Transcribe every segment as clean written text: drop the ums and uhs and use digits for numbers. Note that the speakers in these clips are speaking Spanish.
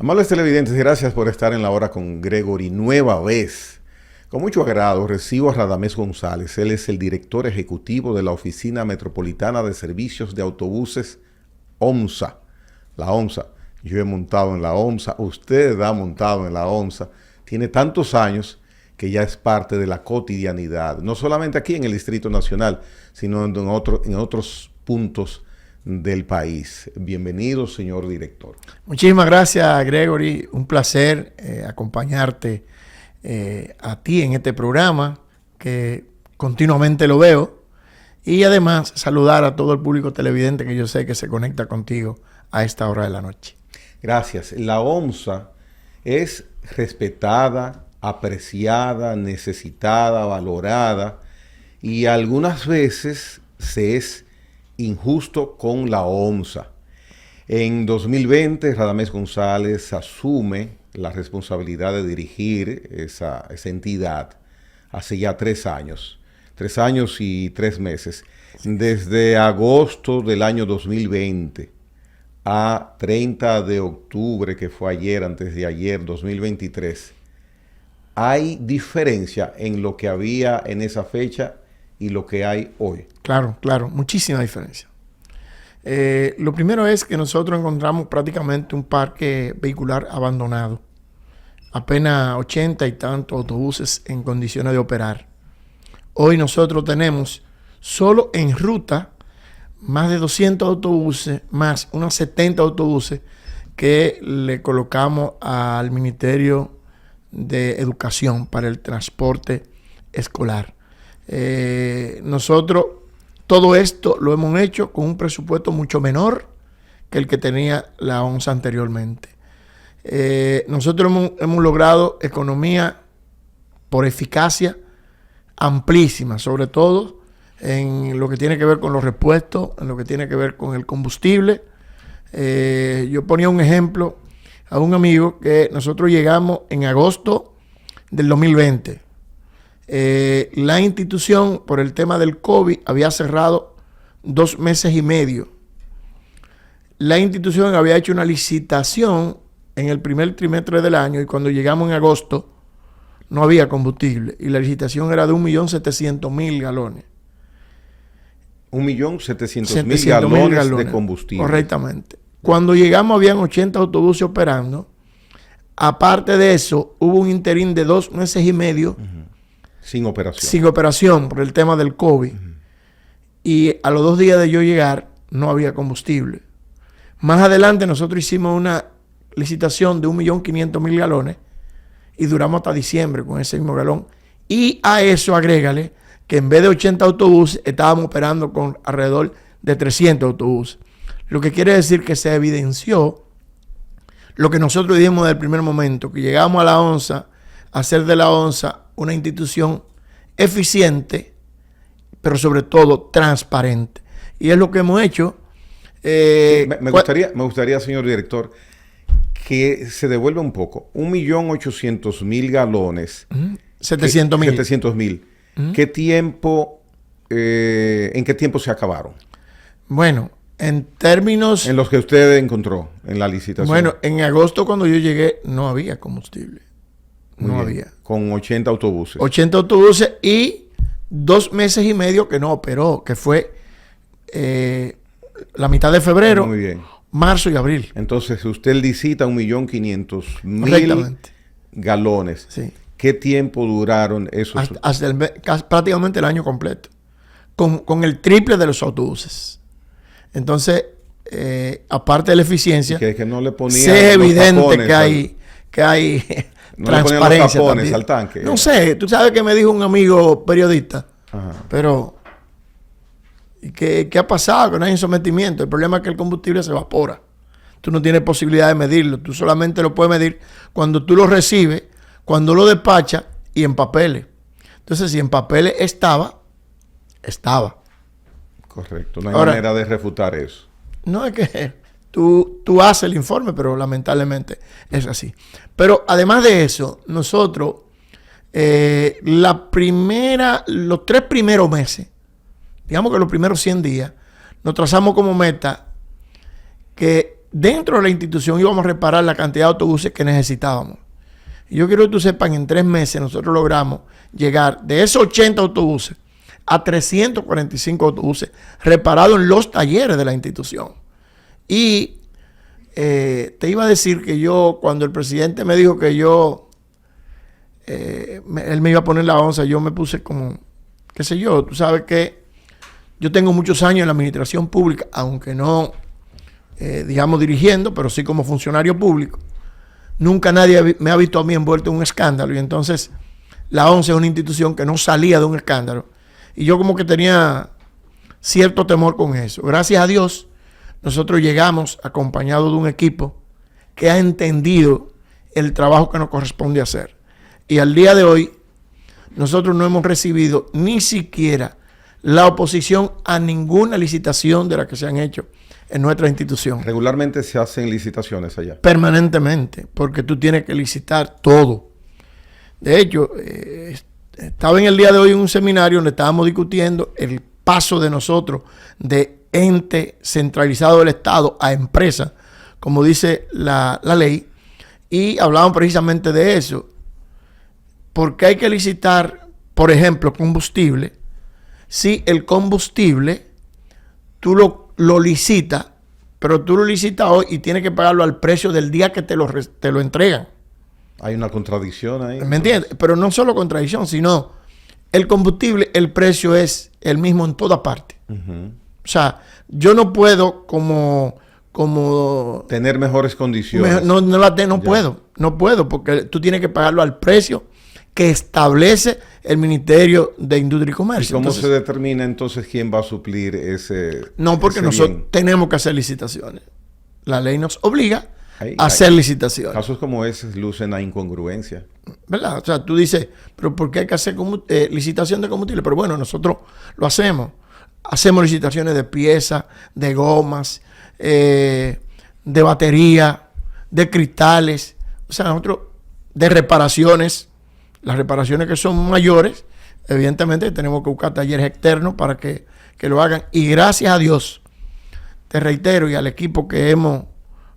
Amables televidentes, gracias por estar en la hora con Gregory nueva vez. Con mucho agrado recibo a Radamés González. Él es el director ejecutivo de la Oficina Metropolitana de Servicios de Autobuses OMSA. La OMSA. Yo he montado en la OMSA, usted ha montado en la OMSA. Tiene tantos años que ya es parte de la cotidianidad, no solamente aquí en el Distrito Nacional, sino en otros puntos del país. Bienvenido, señor director. Muchísimas gracias, Gregory. Un placer acompañarte a ti en este programa, que continuamente lo veo. Y además saludar a todo el público televidente que yo sé que se conecta contigo a esta hora de la noche. Gracias. La OMSA es respetada, apreciada, necesitada, valorada, y algunas veces se es injusto con la OMSA. En 2020, Radamés González asume la responsabilidad de dirigir esa entidad hace ya 3 años. 3 años y 3 meses. Desde agosto del año 2020 a 30 de octubre, que fue ayer, antes de ayer, 2023, ¿hay diferencia en lo que había en esa fecha y lo que hay hoy? Claro, muchísima diferencia. Lo primero es que nosotros encontramos prácticamente un parque vehicular abandonado. Apenas 80 y tantos autobuses en condiciones de operar. Hoy nosotros tenemos solo en ruta más de 200 autobuses, más unos 70 autobuses que le colocamos al Ministerio de Educación para el transporte escolar. Nosotros todo esto lo hemos hecho con un presupuesto mucho menor que el que tenía la OMSA anteriormente. Nosotros hemos logrado economía por eficacia amplísima, sobre todo en lo que tiene que ver con los repuestos, en lo que tiene que ver con el combustible. Yo ponía un ejemplo a un amigo que nosotros llegamos en agosto del 2020. La institución, por el tema del COVID, había cerrado 2 meses y medio. La institución había hecho una licitación en el primer trimestre del año y cuando llegamos en agosto no había combustible y la licitación era de 1.700.000 galones. 1.700.000 galones de combustible. Correctamente. Cuando llegamos habían 80 autobuses operando. Aparte de eso, hubo un interín de 2 meses y medio sin operación. Sin operación por el tema del COVID. Y a los 2 días de yo llegar no había combustible. Más adelante nosotros hicimos una licitación de 1.500.000 galones y duramos hasta diciembre con ese mismo galón. Y a eso agrégale que en vez de 80 autobuses estábamos operando con alrededor de 300 autobuses. Lo que quiere decir que se evidenció lo que nosotros dijimos desde el primer momento, que llegamos a la OMSA a hacer de la OMSA una institución eficiente, pero sobre todo transparente. Y es lo que hemos hecho. Me gustaría, señor director, que se devuelva un poco. 1.800.000 galones. 700.000. 700.000. ¿En qué tiempo se acabaron? Bueno, en términos... En los que usted encontró en la licitación. Bueno, en agosto cuando yo llegué no había combustible. No había. Con 80 autobuses. 80 autobuses y 2 meses y medio que no operó, que fue la mitad de febrero, muy bien, marzo y abril. Entonces usted licita 1.500.000 galones. Sí. ¿Qué tiempo duraron esos? Prácticamente el año completo. Con el triple de los autobuses. Entonces, aparte de la eficiencia, que no le ponían es evidente que hay no transparencia le ponían los tapones también al tanque. No sé, tú sabes que me dijo un amigo periodista, pero ¿qué ha pasado? Que no hay sometimiento. El problema es que el combustible se evapora. Tú no tienes posibilidad de medirlo. Tú solamente lo puedes medir cuando tú lo recibes, cuando lo despachas y en papeles. Entonces, si en papeles estaba. Correcto. No hay manera de refutar eso. No es que tú haces el informe, pero lamentablemente es así. Pero además de eso, nosotros, los 3 primeros meses, digamos que los primeros 100 días, nos trazamos como meta que dentro de la institución íbamos a reparar la cantidad de autobuses que necesitábamos. Y yo quiero que tú sepan, en 3 meses nosotros logramos llegar de esos 80 autobuses a 345 autobuses reparados en los talleres de la institución. Y te iba a decir que yo, cuando el presidente me dijo que él me iba a poner la onza, yo me puse como, qué sé yo, tú sabes que yo tengo muchos años en la administración pública, aunque no, digamos, dirigiendo, pero sí como funcionario público. Nunca nadie me ha visto a mí envuelto en un escándalo, y entonces la ONCE es una institución que no salía de un escándalo. Y yo como que tenía cierto temor con eso. Gracias a Dios, nosotros llegamos acompañados de un equipo que ha entendido el trabajo que nos corresponde hacer. Y al día de hoy, nosotros no hemos recibido ni siquiera la oposición a ninguna licitación de las que se han hecho en nuestra institución. Regularmente se hacen licitaciones allá. Permanentemente, porque tú tienes que licitar todo. De hecho, estaba en el día de hoy en un seminario donde estábamos discutiendo el paso de nosotros de ente centralizado del Estado a empresa, como dice la ley, y hablaban precisamente de eso. Porque hay que licitar, por ejemplo, combustible, si el combustible tú lo licitas, pero tú lo licitas hoy y tienes que pagarlo al precio del día que te lo entregan. Hay una contradicción ahí. ¿Me entiendes? Pero no solo contradicción, sino el combustible, el precio es el mismo en toda parte. O sea, yo no puedo como tener mejores condiciones. No puedo, porque tú tienes que pagarlo al precio que establece el Ministerio de Industria y Comercio. ¿Y cómo se determina entonces quién va a suplir ese? No, porque nosotros tenemos que hacer licitaciones. La ley nos obliga a hacer licitaciones. Casos como ese lucen a incongruencia. ¿Verdad? O sea, tú dices, pero ¿por qué hay que hacer licitación de combustible? Pero bueno, nosotros lo hacemos. Hacemos licitaciones de piezas, de gomas, de batería, de cristales. O sea, nosotros de reparaciones. Las reparaciones que son mayores, evidentemente tenemos que buscar talleres externos para que lo hagan. Y gracias a Dios, te reitero, y al equipo que hemos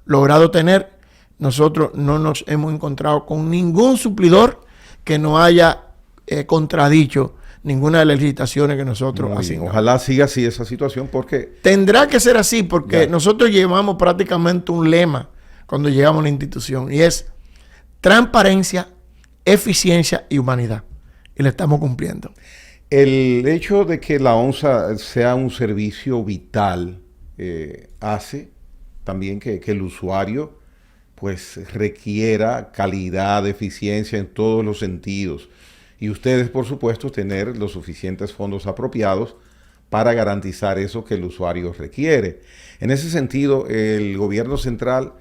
logrado tener, nosotros no nos hemos encontrado con ningún suplidor que nos haya contradicho ninguna de las licitaciones que nosotros hacemos. Ojalá siga así esa situación, porque tendrá que ser así, porque nosotros llevamos prácticamente un lema cuando llegamos a la institución, y es transparencia, eficiencia y humanidad. Y le estamos cumpliendo. El hecho de que la ONSA sea un servicio vital hace también que el usuario pues requiera calidad, eficiencia en todos los sentidos. Y ustedes, por supuesto, tener los suficientes fondos apropiados para garantizar eso que el usuario requiere. En ese sentido, el gobierno central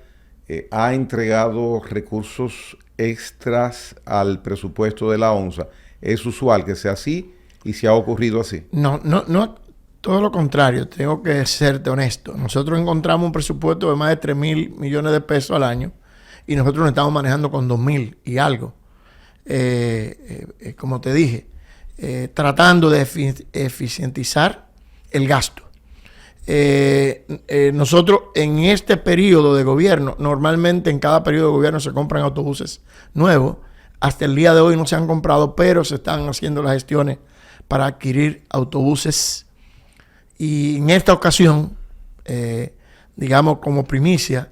ha entregado recursos extras al presupuesto de la ONSA. ¿Es usual que sea así y se ha ocurrido así? No, todo lo contrario, tengo que serte honesto. Nosotros encontramos un presupuesto de más de 3,000 millones de pesos al año y nosotros nos estamos manejando con 2,000 y algo. Como te dije, tratando de eficientizar el gasto. Nosotros en este periodo de gobierno, normalmente en cada periodo de gobierno se compran autobuses nuevos. Hasta el día de hoy no se han comprado, pero se están haciendo las gestiones para adquirir autobuses. Y en esta ocasión, digamos como primicia,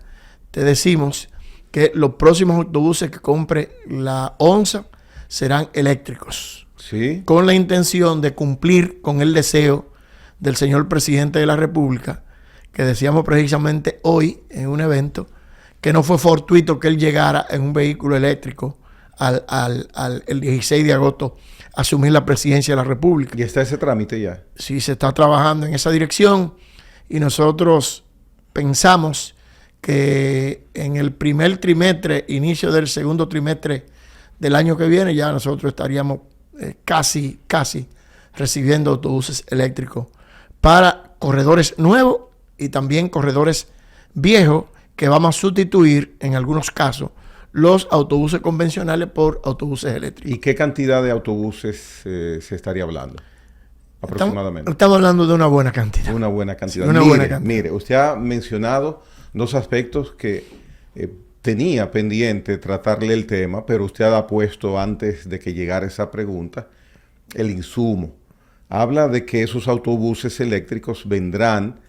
te decimos que los próximos autobuses que compre la ONSA serán eléctricos. ¿Sí? Con la intención de cumplir con el deseo del señor presidente de la República, que decíamos precisamente hoy en un evento, que no fue fortuito que él llegara en un vehículo eléctrico el 16 de agosto a asumir la presidencia de la República. ¿Y está ese trámite ya? Sí, se está trabajando en esa dirección y nosotros pensamos que en el primer trimestre, inicio del segundo trimestre del año que viene, ya nosotros estaríamos casi recibiendo autobuses eléctricos para corredores nuevos y también corredores viejos que vamos a sustituir en algunos casos los autobuses convencionales por autobuses eléctricos. ¿Y qué cantidad de autobuses se estaría hablando aproximadamente? Estamos hablando de una buena cantidad. Una buena cantidad. Sí, buena cantidad. Mire, usted ha mencionado dos aspectos que tenía pendiente tratarle el tema, pero usted ha puesto antes de que llegara esa pregunta el insumo. Habla de que esos autobuses eléctricos vendrán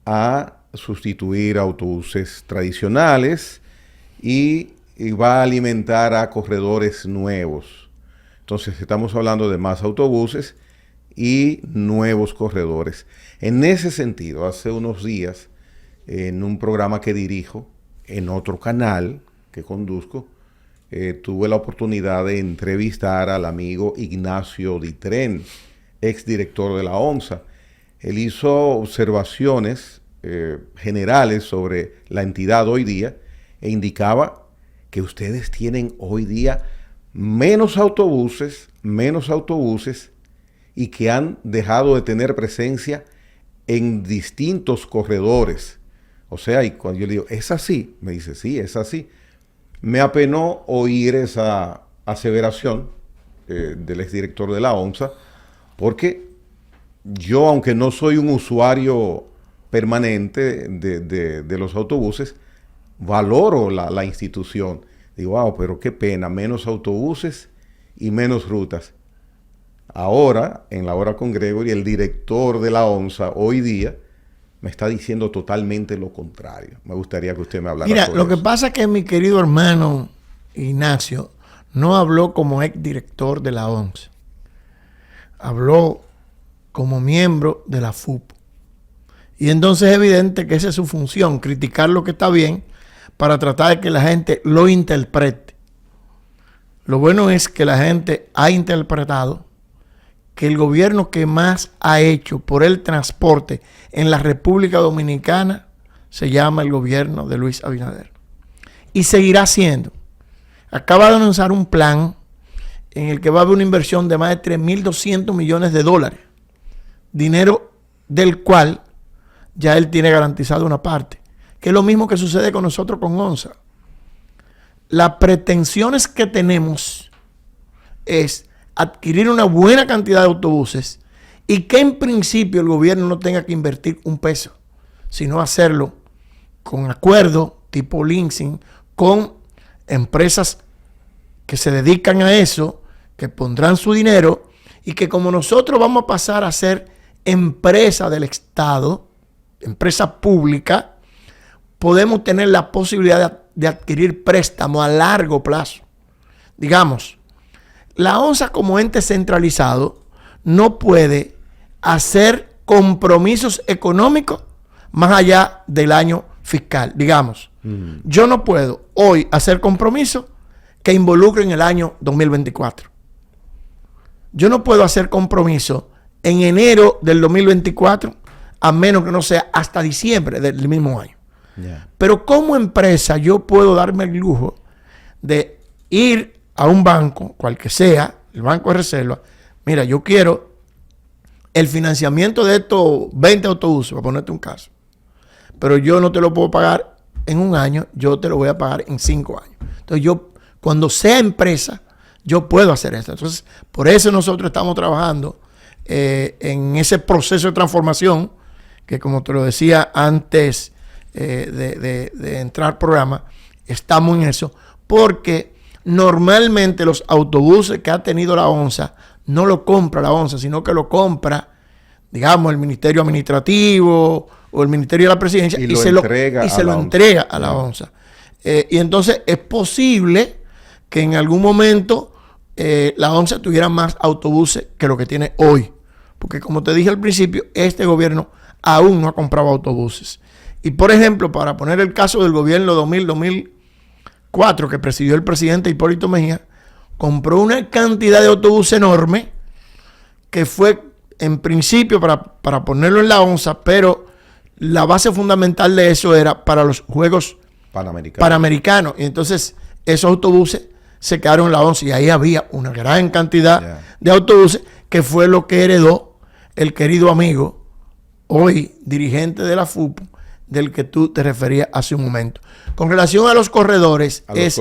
a sustituir autobuses tradicionales y va a alimentar a corredores nuevos. Entonces estamos hablando de más autobuses y nuevos corredores. En ese sentido, hace unos días, en un programa que dirijo, en otro canal que conduzco, tuve la oportunidad de entrevistar al amigo Ignacio Ditren, exdirector de la ONSA. Él hizo observaciones generales sobre la entidad hoy día e indicaba que ustedes tienen hoy día menos autobuses y que han dejado de tener presencia en distintos corredores. O sea, y cuando yo le digo, ¿es así? Me dice, sí, es así. Me apenó oír esa aseveración del exdirector de la ONSA, porque yo, aunque no soy un usuario permanente de los autobuses, valoro la institución. Digo, wow, pero qué pena, menos autobuses y menos rutas. Ahora, en la hora con Gregory, el director de la ONSA hoy día me está diciendo totalmente lo contrario. Me gustaría que usted me hablara sobre eso. Mira, lo que pasa es que mi querido hermano Ignacio no habló como exdirector de la ONSA. Habló como miembro de la FUP. Y entonces es evidente que esa es su función, criticar lo que está bien para tratar de que la gente lo interprete. Lo bueno es que la gente ha interpretado que el gobierno que más ha hecho por el transporte en la República Dominicana se llama el gobierno de Luis Abinader. Y seguirá siendo. Acaba de anunciar un plan en el que va a haber una inversión de más de 3.200 millones de dólares. Dinero del cual ya él tiene garantizado una parte. Que es lo mismo que sucede con nosotros con ONSA. Las pretensiones que tenemos es adquirir una buena cantidad de autobuses y que en principio el gobierno no tenga que invertir un peso, sino hacerlo con acuerdo tipo leasing con empresas que se dedican a eso, que pondrán su dinero y que como nosotros vamos a pasar a ser empresa del Estado, empresa pública, podemos tener la posibilidad de adquirir préstamos a largo plazo. Digamos, la ONSA como ente centralizado no puede hacer compromisos económicos más allá del año fiscal. Digamos, yo no puedo hoy hacer compromisos que involucren el año 2024. Yo no puedo hacer compromisos en enero del 2024 a menos que no sea hasta diciembre del mismo año. Yeah. Pero como empresa yo puedo darme el lujo de ir a un banco, cual que sea, el banco de reserva, mira, yo quiero el financiamiento de estos 20 autobuses, para ponerte un caso, pero yo no te lo puedo pagar en un año, yo te lo voy a pagar en 5 años. Entonces yo, cuando sea empresa, yo puedo hacer esto. Entonces, por eso nosotros estamos trabajando en ese proceso de transformación, que como te lo decía antes de entrar al programa, estamos en eso, porque normalmente los autobuses que ha tenido la ONSA no lo compra la ONSA, sino que lo compra, digamos, el Ministerio Administrativo o el Ministerio de la Presidencia y se lo entrega a la ONSA. Y entonces es posible que en algún momento la ONSA tuviera más autobuses que lo que tiene hoy. Porque como te dije al principio, este gobierno aún no ha comprado autobuses. Y por ejemplo, para poner el caso del gobierno 2004 que presidió el presidente Hipólito Mejía, compró una cantidad de autobuses enorme que fue en principio para ponerlo en la ONSA, pero la base fundamental de eso era para los Juegos Panamericanos. Y entonces esos autobuses se quedaron en la ONSA y ahí había una gran cantidad de autobuses que fue lo que heredó el querido amigo, hoy dirigente de la FUP, del que tú te referías hace un momento. Con relación a los corredores, es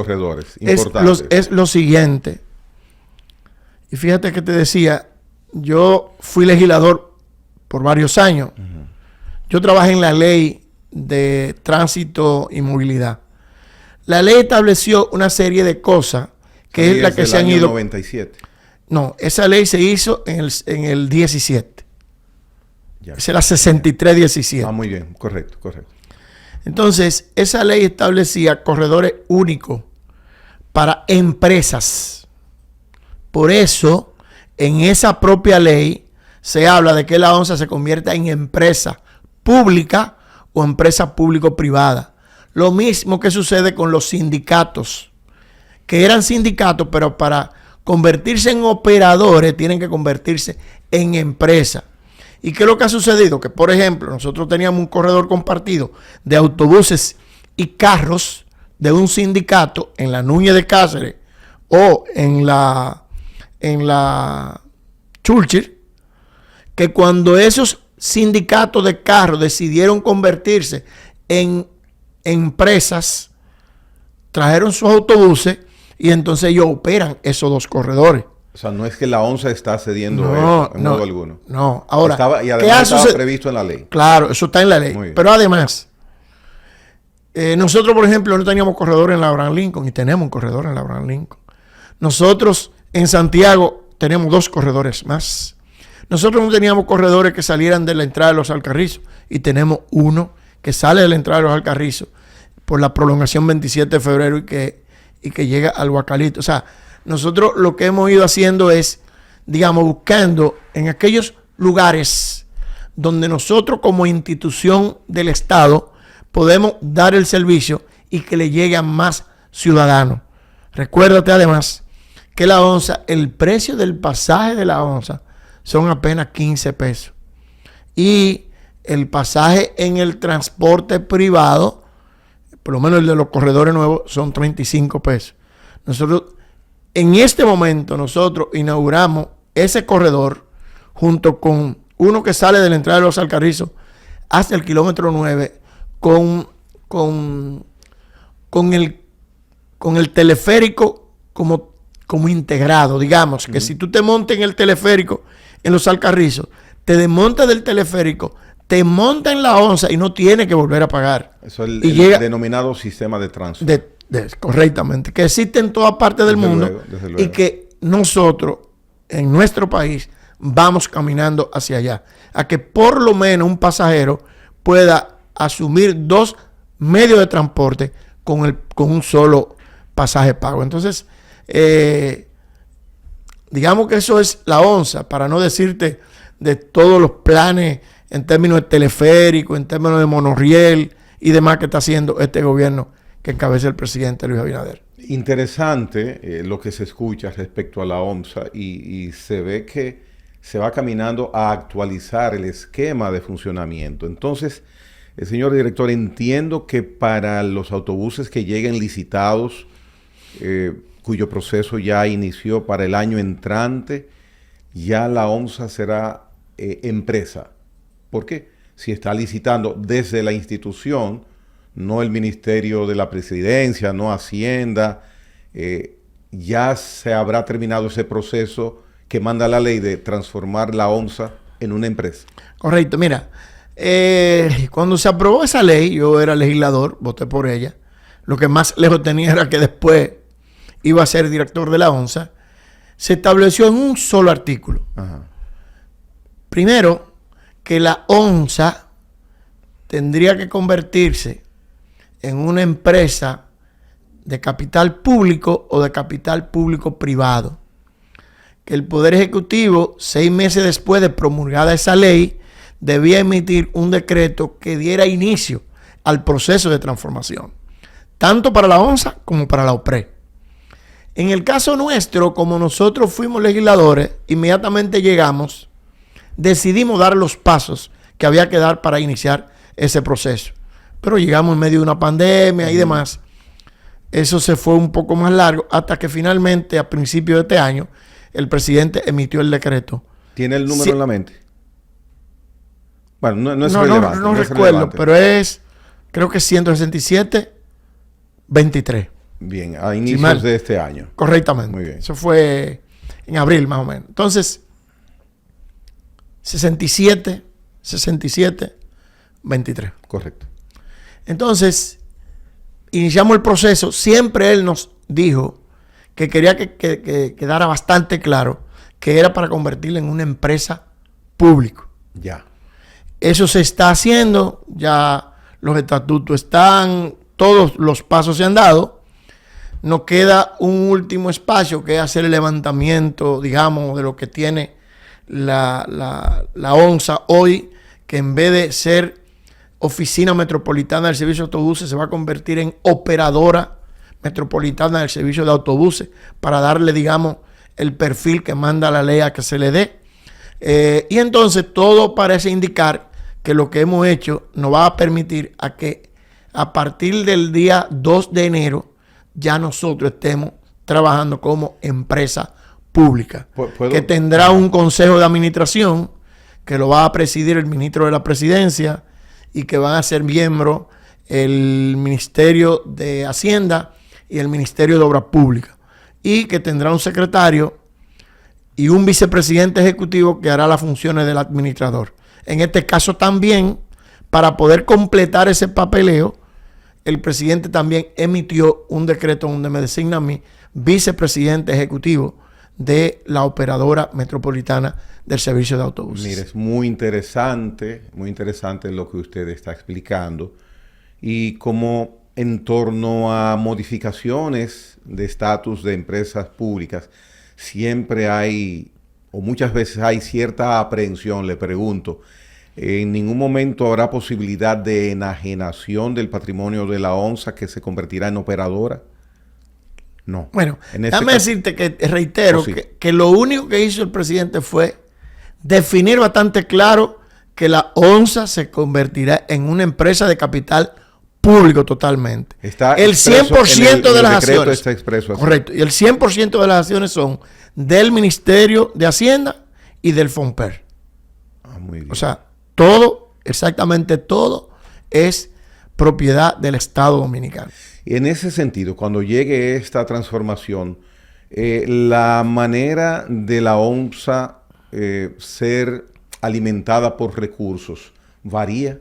lo siguiente. Y fíjate que te decía, yo fui legislador por varios años. Yo trabajé en la ley de Tránsito y Movilidad. La ley estableció una serie de cosas que es la que se han ido... 97. No, esa ley se hizo en el 17. Ya. Esa es la 63-17. Ah, muy bien, correcto, correcto. Entonces, esa ley establecía corredores únicos para empresas. Por eso, en esa propia ley, se habla de que la ONSA se convierta en empresa pública o empresa público-privada. Lo mismo que sucede con los sindicatos, que eran sindicatos, pero para convertirse en operadores tienen que convertirse en empresa. ¿Y qué es lo que ha sucedido? Que, por ejemplo, nosotros teníamos un corredor compartido de autobuses y carros de un sindicato en la Núñez de Cáceres o en la Churchill, que cuando esos sindicatos de carros decidieron convertirse en empresas, trajeron sus autobuses y entonces ellos operan esos dos corredores. O sea, no es que la ONSA está cediendo eso en modo alguno. No, ahora, y además estaba previsto en la ley. Claro, eso está en la ley. Pero además, nosotros, por ejemplo, no teníamos corredor en la Abraham Lincoln y tenemos un corredor en la Abraham Lincoln. Nosotros en Santiago tenemos 2 corredores más. Nosotros no teníamos corredores que salieran de la entrada de los Alcarrizos y tenemos uno que sale de la entrada de los Alcarrizos por la prolongación 27 de febrero y que llega al Guacalito. O sea, nosotros lo que hemos ido haciendo es, digamos, buscando en aquellos lugares donde nosotros como institución del Estado podemos dar el servicio y que le llegue a más ciudadanos. Recuérdate además que la ONSA, el precio del pasaje de la ONSA son apenas 15 pesos. Y el pasaje en el transporte privado, por lo menos el de los corredores nuevos, son 35 pesos. Nosotros, en este momento, nosotros inauguramos ese corredor junto con uno que sale de la entrada de los Alcarrizos hasta el kilómetro 9 con el teleférico como integrado. Digamos que si tú te montas en el teleférico en los Alcarrizos, te desmontas del teleférico, te monta en la ONSA y no tiene que volver a pagar. Eso es el denominado sistema de tránsito. Correctamente, que existe en todas partes del mundo y que nosotros en nuestro país vamos caminando hacia allá, a que por lo menos un pasajero pueda asumir 2 medios de transporte con un solo pasaje pago. Entonces, digamos que eso es la ONSA, para no decirte de todos los planes en términos de teleférico, en términos de monorriel y demás que está haciendo este gobierno que encabeza el presidente Luis Abinader. Interesante lo que se escucha respecto a la ONSA y se ve que se va caminando a actualizar el esquema de funcionamiento. Entonces, señor director, entiendo que para los autobuses que lleguen licitados, cuyo proceso ya inició para el año entrante, ya la ONSA será empresa. ¿Por qué? Si está licitando desde la institución, no el Ministerio de la Presidencia, no Hacienda, ya se habrá terminado ese proceso que manda la ley de transformar la ONSA en una empresa. Correcto, mira, cuando se aprobó esa ley, yo era legislador, voté por ella. Lo que más lejos tenía era que después iba a ser director de la ONSA. Se estableció en un solo artículo. Ajá. Primero, que la ONSA tendría que convertirse en una empresa de capital público o de capital público privado. Que el Poder Ejecutivo, 6 meses después de promulgada esa ley, debía emitir un decreto que diera inicio al proceso de transformación, tanto para la ONSA como para la OPRE. En el caso nuestro, como nosotros fuimos legisladores, inmediatamente llegamos, decidimos dar los pasos que había que dar para iniciar ese proceso. Pero llegamos en medio de una pandemia y demás. Eso se fue un poco más largo hasta que finalmente, a principios de este año, el presidente emitió el decreto. ¿Tiene el número en la mente? Bueno, no es relevante. No recuerdo, relevante. Pero es, creo que 167-23. Bien, a inicios de este año. Correctamente. Muy bien. Eso fue en abril más o menos. Entonces, 67, 23. Correcto. Entonces, iniciamos el proceso. Siempre él nos dijo que quería que quedara bastante claro que era para convertirla en una empresa pública. Ya. Eso se está haciendo, ya los estatutos están, todos los pasos se han dado. Nos queda un último espacio que es hacer el levantamiento, digamos, de lo que tiene la ONSA hoy, que en vez de ser Oficina Metropolitana del Servicio de Autobuses, se va a convertir en Operadora Metropolitana del Servicio de Autobuses, para darle, digamos, el perfil que manda la ley a que se le dé. Y entonces todo parece indicar que lo que hemos hecho nos va a permitir a que a partir del día 2 de enero ya nosotros estemos trabajando como empresa pública, que tendrá un consejo de administración que lo va a presidir el ministro de la Presidencia y que van a ser miembros el Ministerio de Hacienda y el Ministerio de Obras Públicas, y que tendrá un secretario y un vicepresidente ejecutivo que hará las funciones del administrador. En este caso también, para poder completar ese papeleo, el presidente también emitió un decreto donde me designa a mí vicepresidente ejecutivo de la Operadora Metropolitana del Servicio de Autobuses. Mire, es muy interesante lo que usted está explicando. Y como en torno a modificaciones de estatus de empresas públicas, siempre hay, o muchas veces hay cierta aprehensión. Le pregunto, ¿en ningún momento habrá posibilidad de enajenación del patrimonio de la ONSA que se convertirá en operadora? No. Bueno, déjame decirte que reitero que lo único que hizo el presidente fue definir bastante claro que la ONSA se convertirá en una empresa de capital público totalmente. Está el 100% de las acciones. Está expreso así. Correcto. Y el 100% de las acciones son del Ministerio de Hacienda y del FONPER. Muy bien. O sea, todo, exactamente todo, es propiedad del Estado Dominicano. Y en ese sentido, cuando llegue esta transformación, la manera de la ONSA ser alimentada por recursos, ¿varía?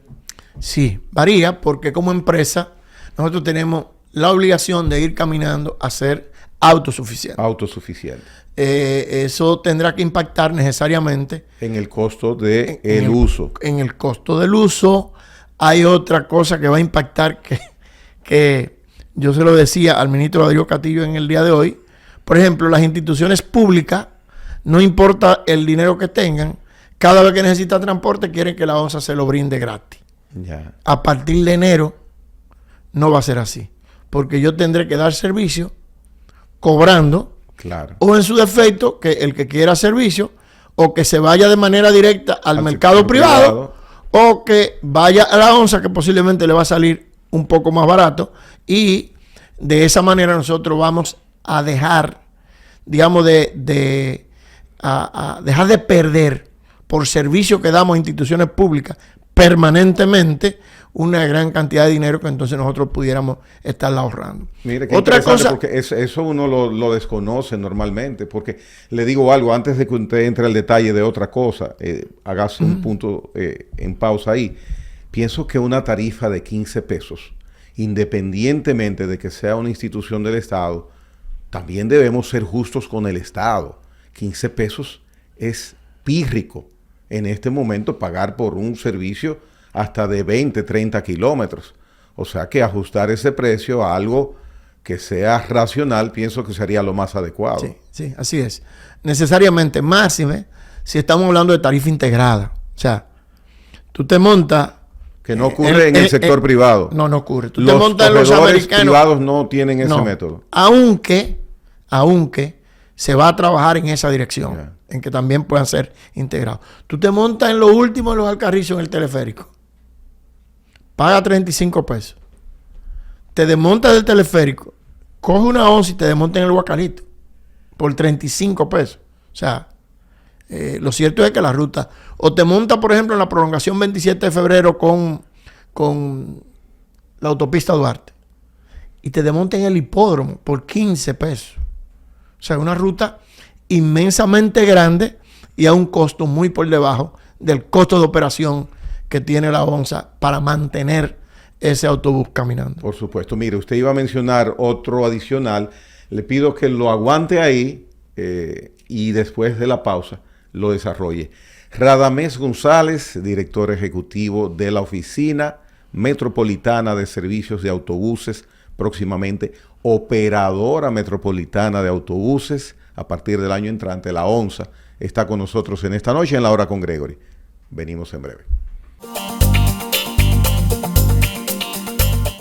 Sí, varía, porque como empresa nosotros tenemos la obligación de ir caminando a ser autosuficientes. Autosuficiente. Eso tendrá que impactar necesariamente en el costo del uso. En el costo del uso. Hay otra cosa que va a impactar que yo se lo decía al ministro Darío Castillo en el día de hoy. Por ejemplo, las instituciones públicas, no importa el dinero que tengan, cada vez que necesita transporte quieren que la ONSA se lo brinde gratis. Ya. A partir de enero no va a ser así, porque yo tendré que dar servicio cobrando, claro, o en su defecto, que el que quiera servicio, o que se vaya de manera directa al mercado privado, o que vaya a la ONSA, que posiblemente le va a salir un poco más barato, y de esa manera nosotros vamos a dejar, digamos, a dejar de perder por servicio que damos a instituciones públicas permanentemente una gran cantidad de dinero que entonces nosotros pudiéramos estarla ahorrando. Mire, qué otra cosa, porque eso uno lo desconoce normalmente, porque le digo algo, antes de que usted entre al detalle de otra cosa, hágase un punto en pausa ahí. Pienso que una tarifa de 15 pesos, independientemente de que sea una institución del Estado, también debemos ser justos con el Estado. 15 pesos es pírrico en este momento pagar por un servicio hasta de 20, 30 kilómetros. O sea que ajustar ese precio a algo que sea racional, pienso que sería lo más adecuado. Sí, sí, así es. Necesariamente, máxime, si estamos hablando de tarifa integrada. O sea, tú te montas... Que no ocurre en el sector privado. No ocurre. Tú los te montas en los americanos privados no tienen ese método. Aunque se va a trabajar en esa dirección, en que también puedan ser integrados. Tú te montas en lo último de los Alcarrizos en el teleférico. Paga 35 pesos. Te desmontas del teleférico, coge una onza y te desmontas en el Guacalito por 35 pesos. O sea, lo cierto es que la ruta... O te montas, por ejemplo, en la prolongación 27 de febrero con la autopista Duarte y te desmontas en el hipódromo por 15 pesos. O sea, una ruta inmensamente grande y a un costo muy por debajo del costo de operación que tiene la ONSA para mantener ese autobús caminando. Por supuesto. Mire, usted iba a mencionar otro adicional. Le pido que lo aguante ahí y después de la pausa lo desarrolle. Radamés González, director ejecutivo de la Oficina Metropolitana de Servicios de Autobuses, próximamente operadora metropolitana de autobuses a partir del año entrante, la ONSA, está con nosotros en esta noche en La Hora con Gregory. Venimos en breve.